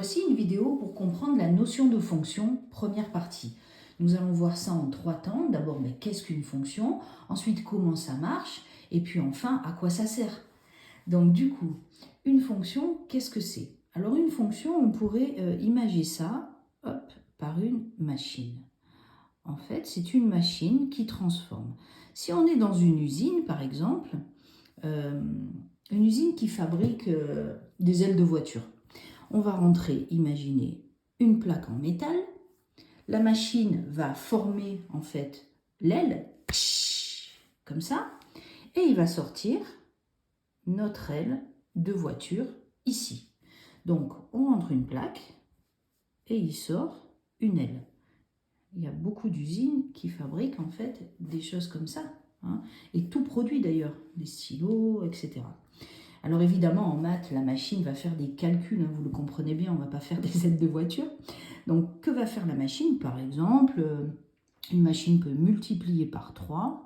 Voici une vidéo pour comprendre la notion de fonction, première partie. Nous allons voir ça en 3 temps. D'abord, qu'est-ce qu'une fonction? Ensuite, comment ça marche? Et puis enfin, à quoi ça sert? Donc du coup, une fonction, qu'est-ce que c'est? Alors une fonction, on pourrait imaginer ça par une machine. En fait, c'est une machine qui transforme. Si on est dans une usine, par exemple, euh, une usine qui fabrique des ailes de voiture. On va rentrer, imaginez, une plaque en métal. La machine va former en fait l'aile, comme ça, et il va sortir notre aile de voiture ici. Donc on rentre une plaque et il sort une aile. Il y a beaucoup d'usines qui fabriquent en fait des choses comme ça, hein, et tout produit d'ailleurs, des stylos, etc. Alors évidemment, en maths, la machine va faire des calculs, hein, vous le comprenez bien, on ne va pas faire des aides de voiture. Donc que va faire la machine? Par exemple, une machine peut multiplier par 3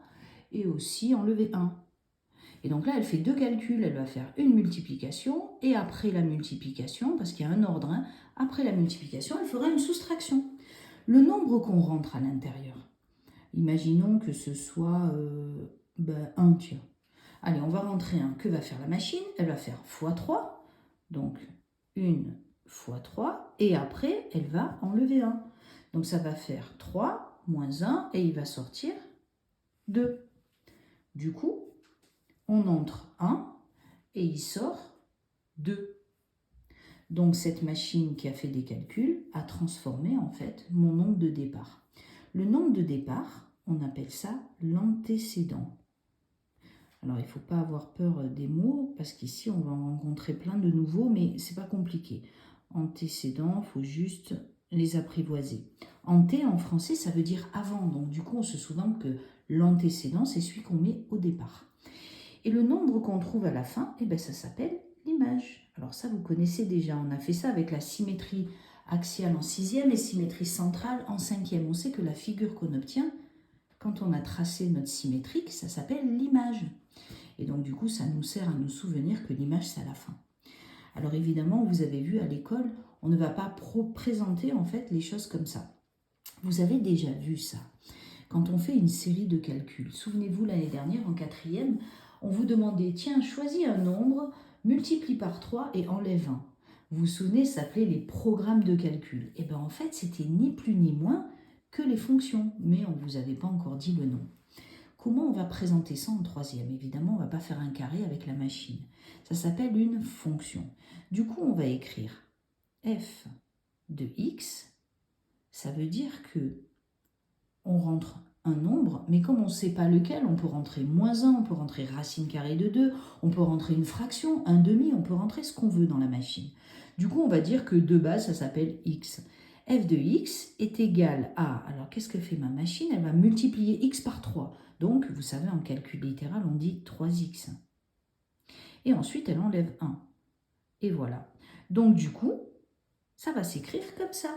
et aussi enlever 1. Et donc là, elle fait deux calculs, elle va faire une multiplication et après la multiplication, parce qu'il y a un ordre, hein, après la multiplication, elle fera une soustraction. Le nombre qu'on rentre à l'intérieur, imaginons que ce soit 1, tiens. Allez, on va rentrer un. Que va faire la machine? Elle va faire x3, donc 1 fois 3, et après, elle va enlever 1. Donc ça va faire 3 moins 1, et il va sortir 2. Du coup, on entre 1, et il sort 2. Donc cette machine qui a fait des calculs a transformé en fait mon nombre de départ. Le nombre de départ, on appelle ça l'antécédent. Alors, il ne faut pas avoir peur des mots, parce qu'ici, on va en rencontrer plein de nouveaux, mais ce n'est pas compliqué. Antécédents, il faut juste les apprivoiser. Anté, en français, ça veut dire avant. Donc, du coup, on se souvient que l'antécédent, c'est celui qu'on met au départ. Et le nombre qu'on trouve à la fin, ça s'appelle l'image. Alors ça, vous connaissez déjà. On a fait ça avec la symétrie axiale en 6e et symétrie centrale en 5e. On sait que la figure qu'on obtient, quand on a tracé notre symétrique, ça s'appelle l'image. Et donc, du coup, ça nous sert à nous souvenir que l'image, c'est à la fin. Alors, évidemment, vous avez vu à l'école, on ne va pas présenter, en fait, les choses comme ça. Vous avez déjà vu ça. Quand on fait une série de calculs, souvenez-vous, l'année dernière, en 4e, on vous demandait, tiens, choisis un nombre, multiplie par 3 et enlève 1. Vous vous souvenez, ça s'appelait les programmes de calcul. Et bien, en fait, c'était ni plus ni moins que les fonctions, mais on ne vous avait pas encore dit le nom. Comment on va présenter ça en 3e? Évidemment, on ne va pas faire un carré avec la machine. Ça s'appelle une fonction. Du coup, on va écrire f de x. Ça veut dire que on rentre un nombre, mais comme on ne sait pas lequel, on peut rentrer -1, on peut rentrer racine carrée de 2, on peut rentrer une fraction, un demi, on peut rentrer ce qu'on veut dans la machine. Du coup, on va dire que de base, ça s'appelle x. F de x est égal à... Alors, qu'est-ce que fait ma machine? Elle va multiplier x par 3. Donc, vous savez, en calcul littéral, on dit 3x. Et ensuite, elle enlève 1. Et voilà. Donc, du coup, ça va s'écrire comme ça.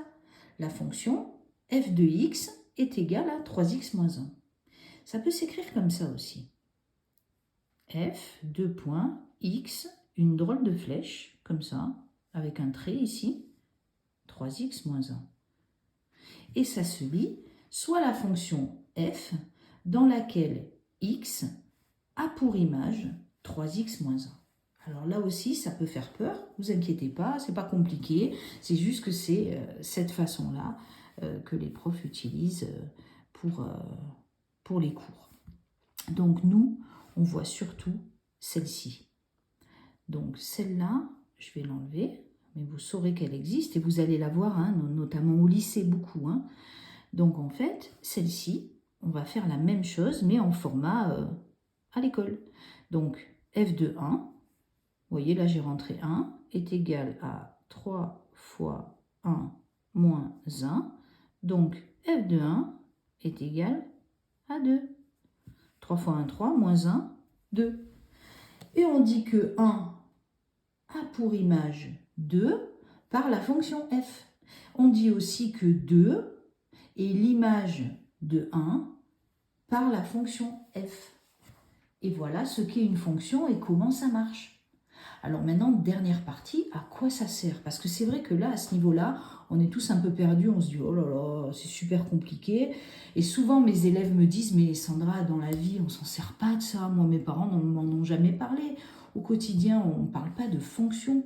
La fonction f de x est égale à 3x moins 1. Ça peut s'écrire comme ça aussi. F, 2 points, x, une drôle de flèche, comme ça, avec un trait ici, 3x moins 1. Et ça se lit soit la fonction f, dans laquelle x a pour image 3x moins 1. Alors là aussi, ça peut faire peur, ne vous inquiétez pas, c'est pas compliqué, c'est juste que c'est cette façon-là que les profs utilisent pour les cours. Donc nous, on voit surtout celle-ci. Donc celle-là, je vais l'enlever, mais vous saurez qu'elle existe et vous allez la voir, hein, notamment au lycée beaucoup. Hein. Donc en fait, celle-ci, on va faire la même chose, mais en format à l'école. Donc f de 1, vous voyez là j'ai rentré 1, est égal à 3 fois 1 moins 1. Donc f de 1 est égal à 2. 3 fois 1, 3, moins 1, 2. Et on dit que 1 a pour image 2 par la fonction f. On dit aussi que 2 est l'image de 1 par la fonction f. Et voilà ce qu'est une fonction et comment ça marche. Alors maintenant, dernière partie, à quoi ça sert? Parce que c'est vrai que là, à ce niveau-là, on est tous un peu perdus, on se dit, oh là là, c'est super compliqué. Et souvent, mes élèves me disent, mais Sandra, dans la vie, on s'en sert pas de ça. Moi, mes parents m'en ont jamais parlé. Au quotidien, on ne parle pas de fonction.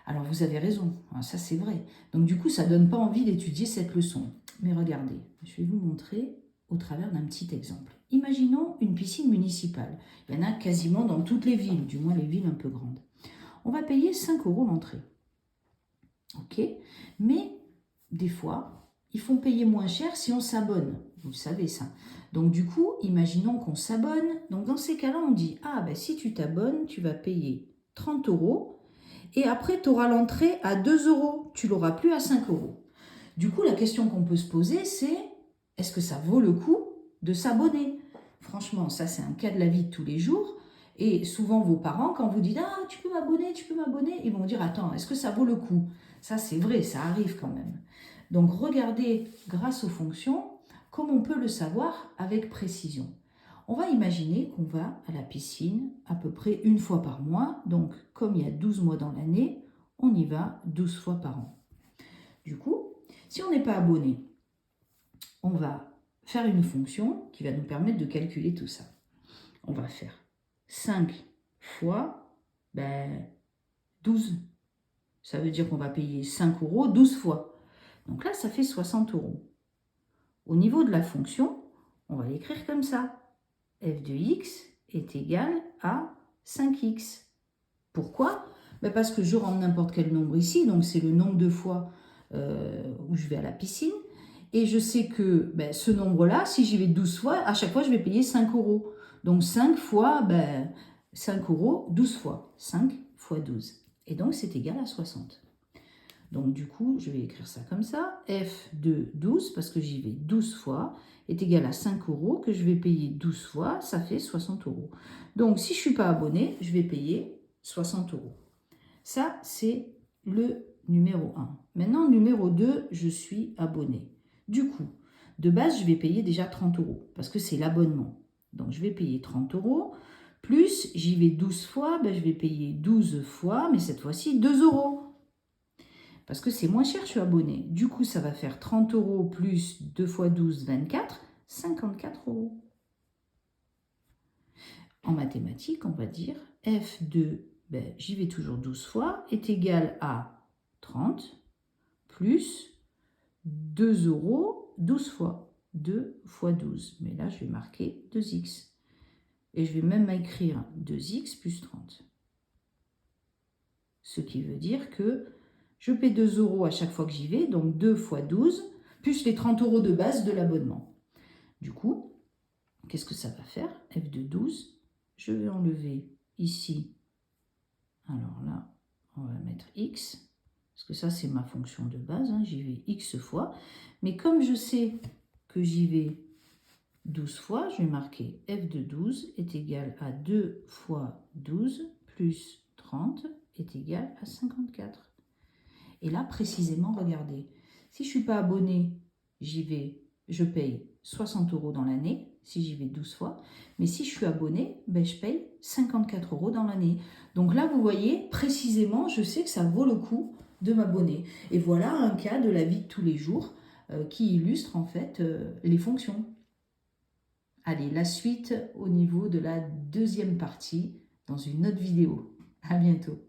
Alors, vous avez raison, hein, ça c'est vrai. Donc du coup, ça ne donne pas envie d'étudier cette leçon. Mais regardez, je vais vous montrer au travers d'un petit exemple. Imaginons une piscine municipale. Il y en a quasiment dans toutes les villes, du moins les villes un peu grandes. On va payer 5 € l'entrée. Ok? Mais des fois, ils font payer moins cher si on s'abonne. Vous le savez ça. Donc du coup, imaginons qu'on s'abonne. Donc dans ces cas-là, on dit, ah ben si tu t'abonnes, tu vas payer 30 € et après tu auras l'entrée à 2 €. Tu l'auras plus à 5 €. Du coup, la question qu'on peut se poser, c'est est-ce que ça vaut le coup de s'abonner? Franchement, ça c'est un cas de la vie de tous les jours. Et souvent, vos parents, quand vous dites « Ah, tu peux m'abonner », ils vont dire « Attends, est-ce que ça vaut le coup ?» Ça, c'est vrai, ça arrive quand même. Donc, regardez, grâce aux fonctions, comme on peut le savoir avec précision. On va imaginer qu'on va à la piscine à peu près une fois par mois. Donc, comme il y a 12 mois dans l'année, on y va 12 fois par an. Du coup, si on n'est pas abonné, on va faire une fonction qui va nous permettre de calculer tout ça. On va faire 5 fois 12. Ça veut dire qu'on va payer 5 € 12 fois. Donc là, ça fait 60 €. Au niveau de la fonction, on va l'écrire comme ça. f de x est égal à 5x. Pourquoi? Parce que je rentre n'importe quel nombre ici, donc c'est le nombre de fois où je vais à la piscine. Et je sais que ce nombre-là, si j'y vais 12 fois, à chaque fois, je vais payer 5 €. Donc 5 fois, 5 € 12 fois. 5 fois 12. Et donc, c'est égal à 60. Donc, du coup, je vais écrire ça comme ça. F de 12, parce que j'y vais 12 fois, est égal à 5 € que je vais payer 12 fois. Ça fait 60 €. Donc, si je ne suis pas abonné, je vais payer 60 €. Ça, c'est le numéro 1. Maintenant, numéro 2, je suis abonné. Du coup, de base, je vais payer déjà 30 € parce que c'est l'abonnement. Donc, je vais payer 30 €. Plus, j'y vais 12 fois, je vais payer 12 fois, mais cette fois-ci 2 € parce que c'est moins cher, je suis abonné. Du coup, ça va faire 30 € plus 2 fois 12, 24, 54 €. En mathématiques, on va dire f de, j'y vais toujours 12 fois, est égal à 30 plus 2 € 12 fois. 2 fois 12. Mais là, je vais marquer 2x. Et je vais même écrire 2x plus 30. Ce qui veut dire que je paie 2 € à chaque fois que j'y vais, donc 2 fois 12, plus les 30 € de base de l'abonnement. Du coup, qu'est-ce que ça va faire? F de 12, je vais enlever ici. Alors là, on va mettre x, parce que ça, c'est ma fonction de base. J'y vais x fois. Mais comme je sais que j'y vais 12 fois, je vais marquer f de 12 est égal à 2 fois 12 plus 30 est égal à 54. Et là, précisément, regardez, si je ne suis pas abonné, je paye 60 € dans l'année, si j'y vais 12 fois. Mais si je suis abonné, je paye 54 € dans l'année. Donc là, vous voyez, précisément, je sais que ça vaut le coup de m'abonner. Et voilà un cas de la vie de tous les jours qui illustre en fait les fonctions. Allez, la suite au niveau de la deuxième partie dans une autre vidéo. À bientôt.